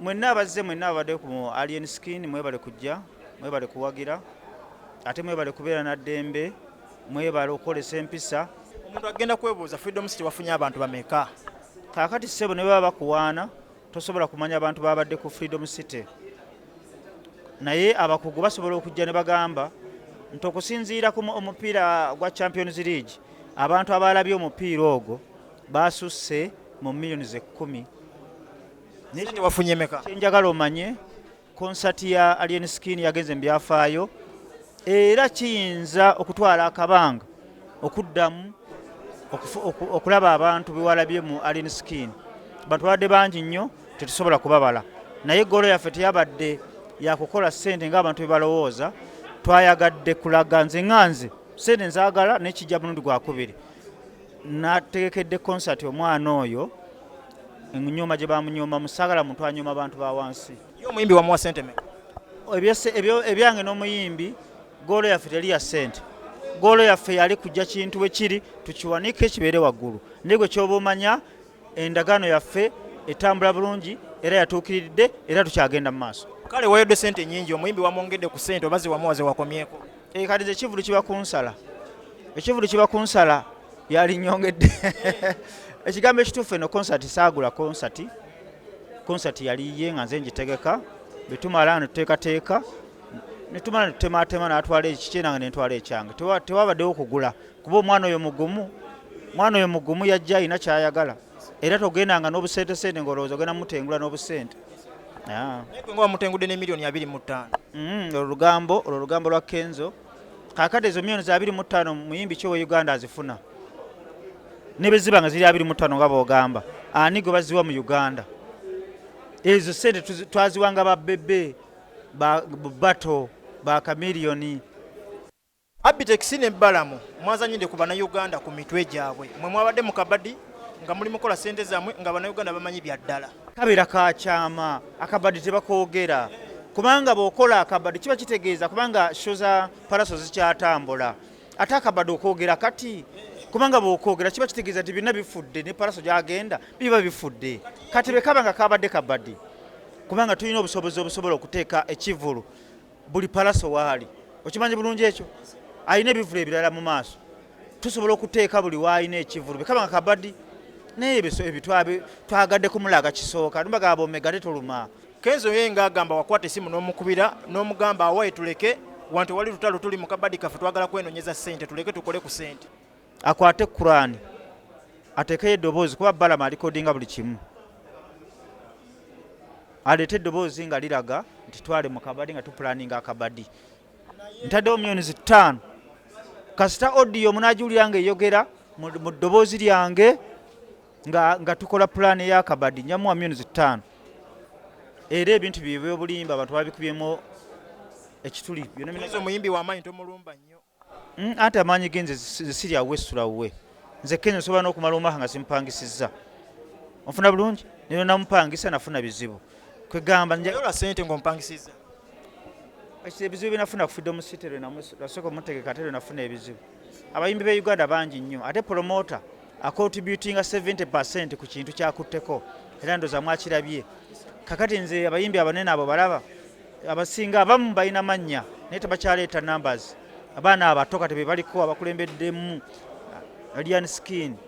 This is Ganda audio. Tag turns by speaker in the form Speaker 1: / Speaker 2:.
Speaker 1: mwenna abadde ku Alien Skin mwebale kujja, mwebale kuwagira, ate mwebale kubeera na ddembe, mwebale okukolesa empisa.
Speaker 2: Omuntu agenda kwebuuza Freedom City wafunye abantu bameka?
Speaker 1: Kaakati ssebo ne baba bakuwaana tosobola kumanya abantu babadde ku Freedom City. Naye abakugu basobola okujja ne bagamba nti okusinziira ku omupiira gwa Champions League abantu abalabye omupiira ogwo basusse mu millions 10.
Speaker 2: Nti wafunye meka?
Speaker 1: Kyenjagala omanye konsati ya Alien Skin yagenze mu byafaayo era kiyinza okutwala akabanga okuddamu okulaba abantu bewalabye mu Alien Skin. Bantu badde bangi nnyo tetusobola kubabala, naye golo yaffe teyabadde yakukola ssente ng'abantu bebalowooza. Twayagadde kulaga nze ssente nzaagala n'ekijja mulundi gwakubiri. Nategekedde konsati omwana oyo ennyuma gye bamunyooma musaagala muntu anyooma abantu ba wansi.
Speaker 2: Yo omuyimbi wamuwa ssente meka?
Speaker 1: Ebyange n'omuyimbi golo yaffe teri ya ssente. Golo yaffe yali kujja kintu we kiri tukiwanike kibeere waggulu. Naye gwe ky'oba omanya endagaano yaffe etambula bulungi era yatuukiridde era tukyagenda mu maaso.
Speaker 2: Kale wayodde ssente nnyingi, omuyimbi wamwongedde ku ssente oba ze wamuwa ze wakomyeko?
Speaker 1: Kati ze Kivulu kiba kunsala. Ekivulu kiba kunsala yali nnyongedde. Ekigambo ekituufu eno konsati saagula konsati. Konsati yali ye nga nze ngitegeka betumala netuteekateeka netumala netutemaatema n'atwala ekikye nange nentwala ekyange. Tewabaddewo okugula kuba omwana oyo mugumu yajja alina kyayagala era togendanga n'obusentesente ng'olowooza ogenda mutengula n'obusente.
Speaker 2: Naye gwe nga wamutengudde ne million 25.
Speaker 1: Olwo lugambo lwa Kenzo. Kaakati ezo million 25 muyimbi ki owa Uganda azifuna? Ne bwe ziba nga ziri 25 nga boogamba, ani gwe baziwa mu Uganda? Ezo ssente twaziwanga babbebe bato ba kamiliyoni.
Speaker 2: Abtex ne Balamu mwazanyide ku bannayuganda ku mitwe gyabwe, mwe mwabadde mu kabadi nga muli mukola ssente zammwe nga bannayuganda bamanyi bya ddala.
Speaker 1: Kabeera kakyama akabadi tebakoogera kubanga bw'okola akabadi kiba kitegeeza kubanga sho za palaso zikyatambula ate akabadi okwogera kati kubanga bw'okwogera kiba kitegeeza nti byonna bifudde ne palaso gyagenda biba bifudde. Kati bwe kaba nga kabadde kabadi kubanga tulina obusobozi obusobola okuteeka ekivulu buli palaso waali. Okimanyi bulungi ekyo? Alina ebivulu ebirala mu maaso tusobola okuteeka buli waalina ekivulu bwe kaba nga kabadi. Naye ebyo twagadde kumulaga kisooka nubagamba omega tetuluma.
Speaker 2: Kenzo ye ng'agamba wakwata essimu n'omukubira n'omugamba awaye tuleke wanti wali lutalo tuli mu kabadi kaffe twagala kwenonyeza ssente tuleke tukole ku ssente.
Speaker 1: Akwate Kurani ateekeyo eddoboozi kuba Balama alikodinga buli kimu. Aleete eddoboozi nga liraga nti twale mu kabadi nga tupulaninga akabadi. Ntaddewo million 5 kasita audio munaagiwulira ng'eyogera mu ddoboozi lyange nga tukola pulaani y'akabadi nyamuwa million 5. Era ebintu bye by'obulimba abantu babikubyemu ekituli.
Speaker 2: Kenzo omuyimbi w'amaanyi tomulumba nnyo.
Speaker 1: Anti amaanyi genze zisirya wessula wuwe. Nze Kenzo nsobola n'okumala omwaka nga simpangisizza. Onfuna bulungi? Nero namupangisa nafuna bizibu. Kwegamba
Speaker 2: njayola ssente ng'ompangisizza.
Speaker 1: Ebizibu binafuna ku Freedom City lwasooka omutegeka ate nafuna ebizibu. Abayimbi be Uganda bangi nnyo ate promota akontributinga 70% ku kintu kyakutteko era ndoza mwakirabye. Kakati nze abayimbi abanene abo balaba abasinga abamu balina mannya naye tebakyaleeta numbers. Abaana abato kati be baliko abakulembeddemu Alien Skin